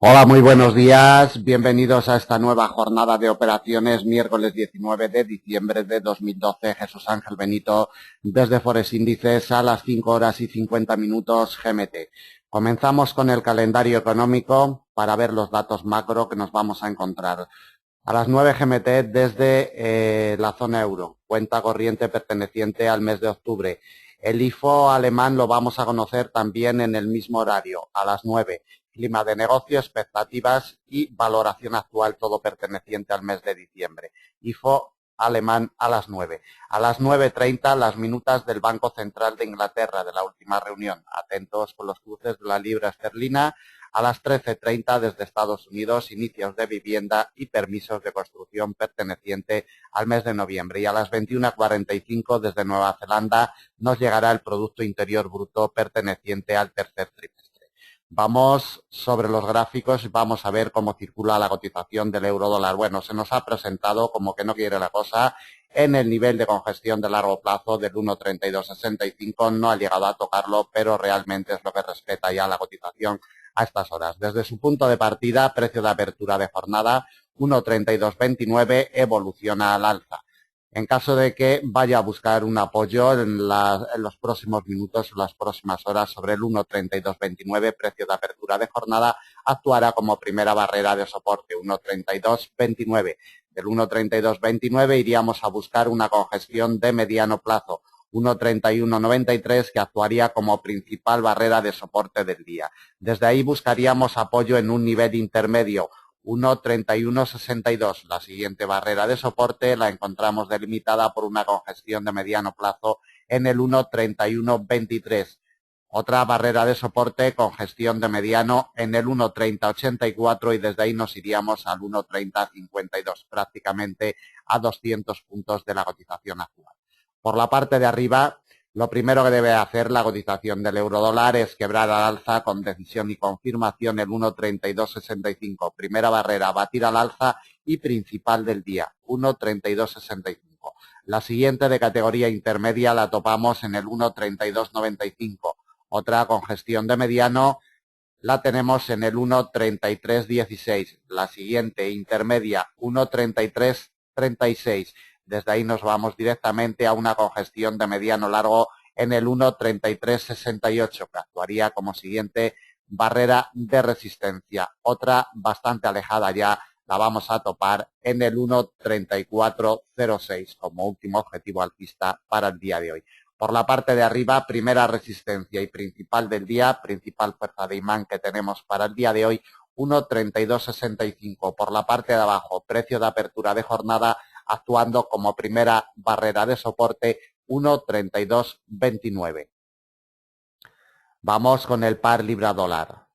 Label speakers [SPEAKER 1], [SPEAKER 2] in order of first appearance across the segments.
[SPEAKER 1] Hola, muy buenos días. Bienvenidos a esta nueva jornada de operaciones, miércoles 19 de diciembre de 2012. Jesús Ángel Benito, desde Forex Índices a las 5 horas y 50 minutos GMT. Comenzamos con el calendario económico para ver los datos macro que nos vamos a encontrar. A las 9 GMT desde la zona euro, cuenta corriente perteneciente al mes de octubre. El IFO alemán lo vamos a conocer también en el mismo horario, a las 9. Clima de negocio, expectativas y valoración actual, todo perteneciente al mes de diciembre. IFO alemán a las 9. A las 9:30 las minutas del Banco Central de Inglaterra de la última reunión. Atentos con los cruces de la libra esterlina. A las 13:30 desde Estados Unidos, inicios de vivienda y permisos de construcción perteneciente al mes de noviembre. Y a las 21:45 desde Nueva Zelanda nos llegará el Producto Interior Bruto perteneciente al tercer trimestre. Vamos sobre los gráficos y vamos a ver cómo circula la cotización del euro dólar. Bueno, se nos ha presentado como que no quiere la cosa en el nivel de congestión de largo plazo del 1,3265. No ha llegado a tocarlo, pero realmente es lo que respeta ya la cotización a estas horas. Desde su punto de partida, precio de apertura de jornada 1,3229 evoluciona al alza. En caso de que vaya a buscar un apoyo en los próximos minutos o las próximas horas sobre el 1,3229, precio de apertura de jornada, actuará como primera barrera de soporte 1,3229. Del 1,3229 iríamos a buscar una congestión de mediano plazo 1,3193 que actuaría como principal barrera de soporte del día. Desde ahí buscaríamos apoyo en un nivel intermedio 1,3162. La siguiente barrera de soporte la encontramos delimitada por una congestión de mediano plazo en el 1,3123. Otra barrera de soporte, congestión de mediano en el 1,3084 y desde ahí nos iríamos al 1,3052, prácticamente a 200 puntos de la cotización actual. Por la parte de arriba, lo primero que debe hacer la cotización del eurodólar es quebrar al alza con decisión y confirmación el 1,3265. Primera barrera, batir al alza y principal del día, 1,3265. La siguiente de categoría intermedia la topamos en el 1,3295. Otra congestión de mediano la tenemos en el 1,3316. La siguiente intermedia, 1,3336. Desde ahí nos vamos directamente a una congestión de mediano largo en el 1,3368, que actuaría como siguiente barrera de resistencia. Otra bastante alejada ya la vamos a topar en el 1,3406 como último objetivo alcista para el día de hoy. Por la parte de arriba, primera resistencia y principal del día, principal fuerza de imán que tenemos para el día de hoy, 1,3265. Por la parte de abajo, precio de apertura de jornada actuando como primera barrera de soporte 1,3229. Vamos con el par libra-dólar.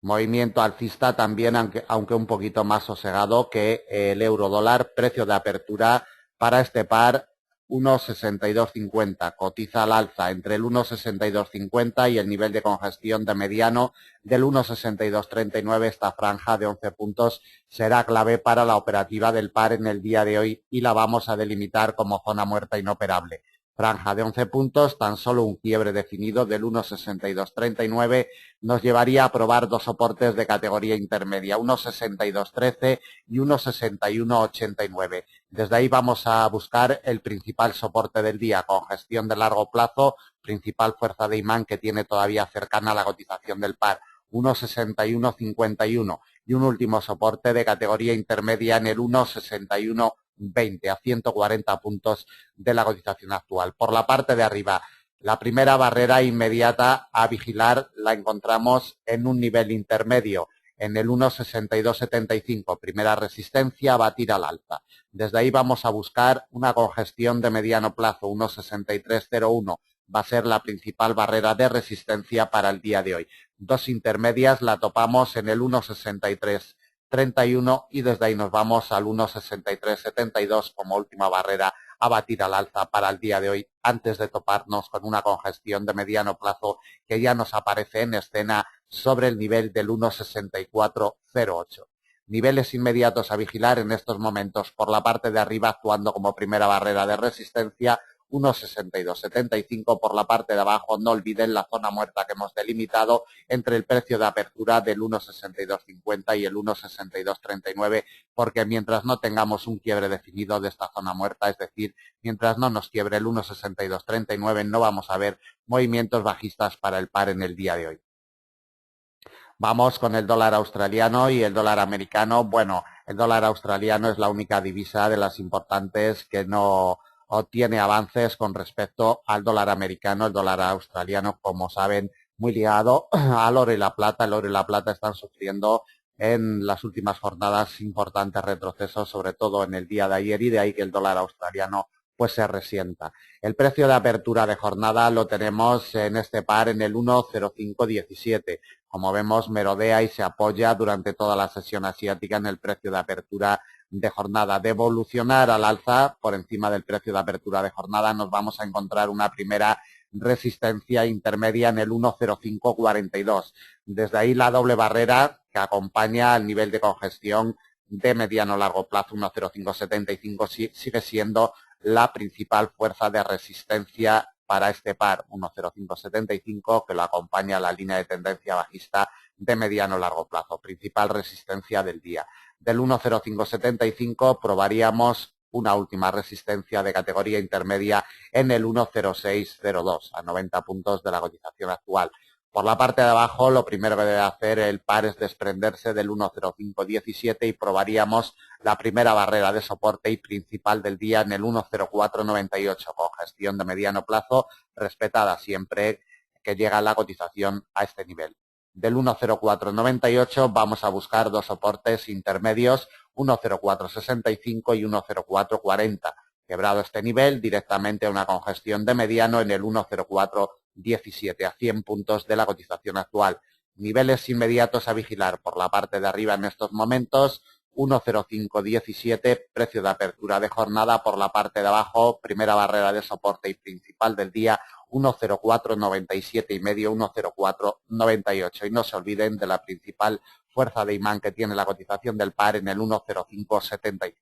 [SPEAKER 1] Movimiento alcista también, aunque un poquito más sosegado que el euro-dólar. Precio de apertura para este par 1,6250. Cotiza al alza entre el 1,6250 y el nivel de congestión de mediano del 1,6239. Esta franja de 11 puntos será clave para la operativa del par en el día de hoy y la vamos a delimitar como zona muerta inoperable. Franja de 11 puntos, tan solo un quiebre definido del 1,6239 nos llevaría a probar dos soportes de categoría intermedia, 1,6213 y 1,6189. Desde ahí vamos a buscar el principal soporte del día, congestión de largo plazo, principal fuerza de imán que tiene todavía cercana la cotización del par, 1,6151 y un último soporte de categoría intermedia en el 1,6120 a 140 puntos de la cotización actual. Por la parte de arriba, la primera barrera inmediata a vigilar la encontramos en un nivel intermedio, en el 1,6275, primera resistencia a batir al alza. Desde ahí vamos a buscar una congestión de mediano plazo, 1,6301, va a ser la principal barrera de resistencia para el día de hoy. Dos intermedias la topamos en el 1,6331 y desde ahí nos vamos al 1,6372 como última barrera a batir al alza para el día de hoy, antes de toparnos con una congestión de mediano plazo que ya nos aparece en escena sobre el nivel del 1,6408. Niveles inmediatos a vigilar en estos momentos por la parte de arriba actuando como primera barrera de resistencia 1,6275. Por la parte de abajo, no olviden la zona muerta que hemos delimitado entre el precio de apertura del 1,6250 y el 1,6239, porque mientras no tengamos un quiebre definido de esta zona muerta, es decir, mientras no nos quiebre el 1,6239, no vamos a ver movimientos bajistas para el par en el día de hoy. Vamos con el dólar australiano y el dólar americano. Bueno, el dólar australiano es la única divisa de las importantes que no obtiene avances con respecto al dólar americano. El dólar australiano, como saben, muy ligado al oro y la plata. El oro y la plata están sufriendo en las últimas jornadas importantes retrocesos, sobre todo en el día de ayer, y de ahí que el dólar australiano pues se resienta. El precio de apertura de jornada lo tenemos en este par en el 1,0517. Como vemos, merodea y se apoya durante toda la sesión asiática en el precio de apertura de jornada. De evolucionar al alza por encima del precio de apertura de jornada, nos vamos a encontrar una primera resistencia intermedia en el 1,0542. Desde ahí la doble barrera que acompaña al nivel de congestión de mediano largo plazo 1,0575 sigue siendo la principal fuerza de resistencia para este par 1,0575 que lo acompaña a la línea de tendencia bajista de mediano largo plazo, principal resistencia del día. Del 1,0575 probaríamos una última resistencia de categoría intermedia en el 1,0602 a 90 puntos de la cotización actual. Por la parte de abajo, lo primero que debe hacer el par es desprenderse del 1,0517 y probaríamos la primera barrera de soporte y principal del día en el 1,0498 con gestión de mediano plazo, respetada siempre que llega la cotización a este nivel. Del 1,0498 vamos a buscar dos soportes intermedios, 1,0465 y 1,0440. Quebrado este nivel, directamente a una congestión de mediano en el 1,0417 a 100 puntos de la cotización actual. Niveles inmediatos a vigilar por la parte de arriba en estos momentos, 1,0517, precio de apertura de jornada. Por la parte de abajo, primera barrera de soporte y principal del día, 1,0497 y medio, 1,0498. Y no se olviden de la principal fuerza de imán que tiene la cotización del par en el 1,0575.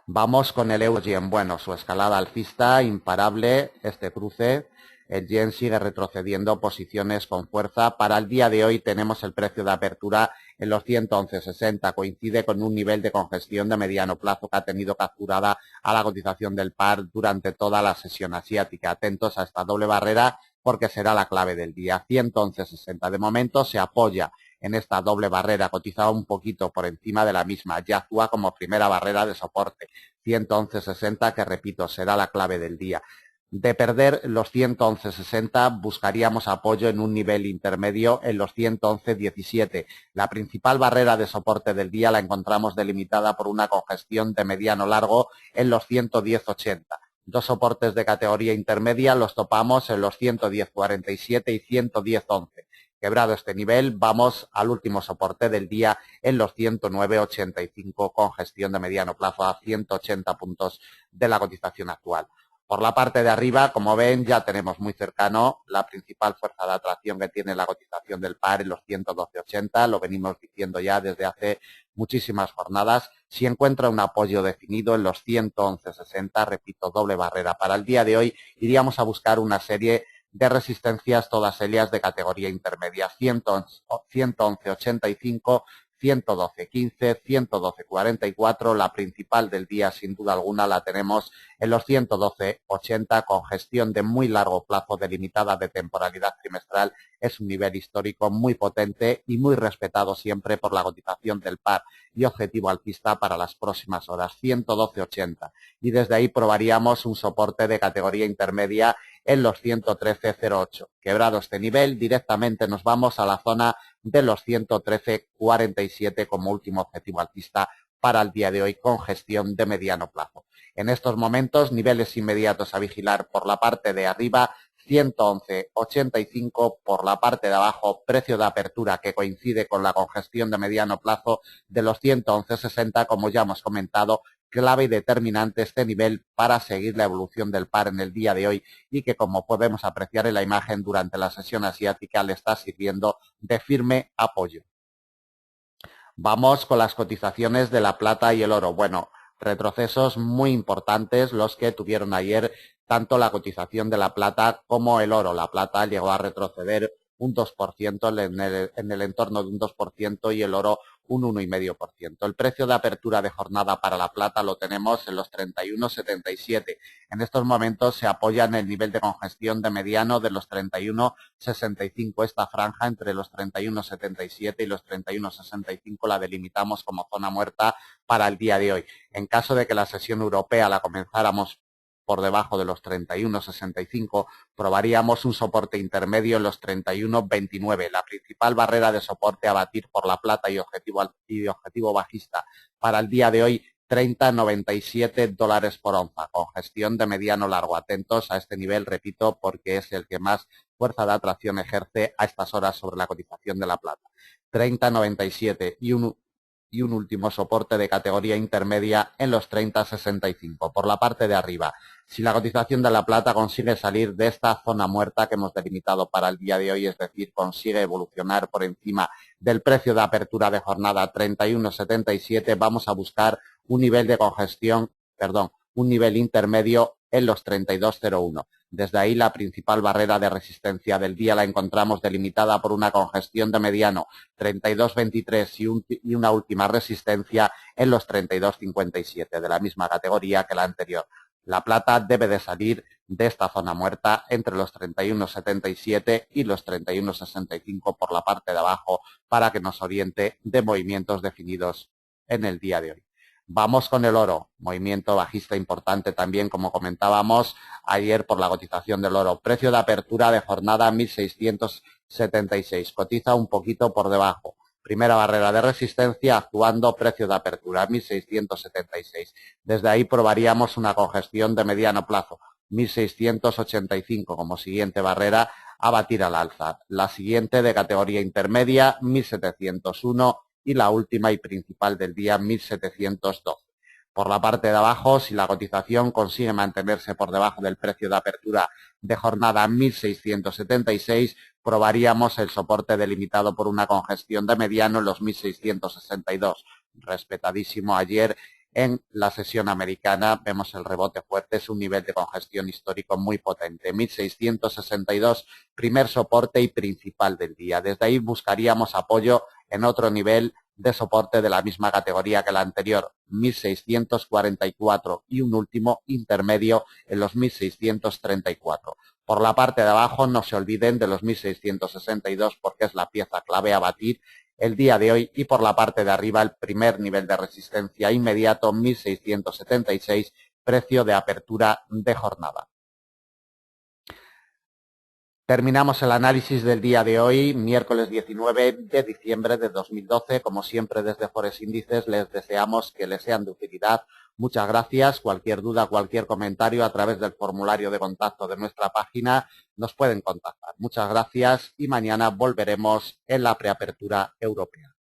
[SPEAKER 1] Vamos con el euro-yen. Bueno, su escalada alcista imparable, este cruce. El yen sigue retrocediendo posiciones con fuerza. Para el día de hoy tenemos el precio de apertura en los 111.60. Coincide con un nivel de congestión de mediano plazo que ha tenido capturada a la cotización del par durante toda la sesión asiática. Atentos a esta doble barrera porque será la clave del día. 111.60 de momento se apoya en esta doble barrera, cotizada un poquito por encima de la misma, ya actúa como primera barrera de soporte, 111.60, que repito, será la clave del día. De perder los 111.60, buscaríamos apoyo en un nivel intermedio en los 111.17. La principal barrera de soporte del día la encontramos delimitada por una congestión de mediano largo en los 110.80. Dos soportes de categoría intermedia los topamos en los 110.47 y 110.11. Quebrado este nivel, vamos al último soporte del día en los 109.85 con gestión de mediano plazo a 180 puntos de la cotización actual. Por la parte de arriba, como ven, ya tenemos muy cercano la principal fuerza de atracción que tiene la cotización del par en los 112.80. Lo venimos diciendo ya desde hace muchísimas jornadas. Si encuentra un apoyo definido en los 111.60, repito, doble barrera para el día de hoy, iríamos a buscar una serie de resistencias, todas ellas de categoría intermedia, 111.85, 112.15, 112.44, la principal del día sin duda alguna la tenemos en los 112.80 con gestión de muy largo plazo delimitada de temporalidad trimestral. Es un nivel histórico muy potente y muy respetado siempre por la cotización del par y objetivo alcista para las próximas horas, 112.80. Y desde ahí probaríamos un soporte de categoría intermedia en los 113.08. Quebrado este nivel, directamente nos vamos a la zona de los 113.47 como último objetivo alcista para el día de hoy con gestión de mediano plazo. En estos momentos, niveles inmediatos a vigilar por la parte de arriba, 111.85, por la parte de abajo, precio de apertura que coincide con la congestión de mediano plazo de los 111.60, como ya hemos comentado, clave y determinante este nivel para seguir la evolución del par en el día de hoy y que, como podemos apreciar en la imagen, durante la sesión asiática le está sirviendo de firme apoyo. Vamos con las cotizaciones de la plata y el oro. Bueno, Retrocesos muy importantes los que tuvieron ayer tanto la cotización de la plata como el oro. La plata llegó a retroceder un 2%, en el entorno de un 2%, y el oro un 1,5%. El precio de apertura de jornada para la plata lo tenemos en los 31,77. En estos momentos se apoya en el nivel de congestión de mediano de los 31,65. Esta franja entre los 31,77 y los 31,65 la delimitamos como zona muerta para el día de hoy. En caso de que la sesión europea la comenzáramos por debajo de los 31,65, probaríamos un soporte intermedio en los 31,29. La principal barrera de soporte a batir por la plata y objetivo bajista para el día de hoy, $30,97 por onza, con gestión de mediano largo. Atentos a este nivel, repito, porque es el que más fuerza de atracción ejerce a estas horas sobre la cotización de la plata. 30,97 y un último soporte de categoría intermedia en los 30,65. Por la parte de arriba, si la cotización de la plata consigue salir de esta zona muerta que hemos delimitado para el día de hoy, es decir, consigue evolucionar por encima del precio de apertura de jornada 31,77, vamos a buscar un nivel de congestión, un nivel intermedio en los 32,01. Desde ahí la principal barrera de resistencia del día la encontramos delimitada por una congestión de mediano 32,23 y una última resistencia en los 32,57, de la misma categoría que la anterior. La plata debe de salir de esta zona muerta entre los 31,77 y los 31,65 por la parte de abajo para que nos oriente de movimientos definidos en el día de hoy. Vamos con el oro, movimiento bajista importante también, como comentábamos ayer por la cotización del oro. Precio de apertura de jornada 1.676, cotiza un poquito por debajo. Primera barrera de resistencia actuando precio de apertura 1.676. Desde ahí probaríamos una congestión de mediano plazo 1.685 como siguiente barrera a batir al alza. La siguiente de categoría intermedia 1.701 y la última y principal del día 1.712. Por la parte de abajo, si la cotización consigue mantenerse por debajo del precio de apertura de jornada 1.676, probaríamos el soporte delimitado por una congestión de mediano en los 1.662. Respetadísimo ayer en la sesión americana, vemos el rebote fuerte, es un nivel de congestión histórico muy potente. 1.662, primer soporte y principal del día. Desde ahí buscaríamos apoyo en otro nivel de soporte de la misma categoría que la anterior, 1.644, y un último intermedio en los 1.634. Por la parte de abajo no se olviden de los 1.662 porque es la pieza clave a batir el día de hoy, y por la parte de arriba el primer nivel de resistencia inmediato 1.676, precio de apertura de jornada. Terminamos el análisis del día de hoy, miércoles 19 de diciembre de 2012. Como siempre, desde Forex Índices les deseamos que les sean de utilidad. Muchas gracias. Cualquier duda, cualquier comentario a través del formulario de contacto de nuestra página nos pueden contactar. Muchas gracias y mañana volveremos en la preapertura europea.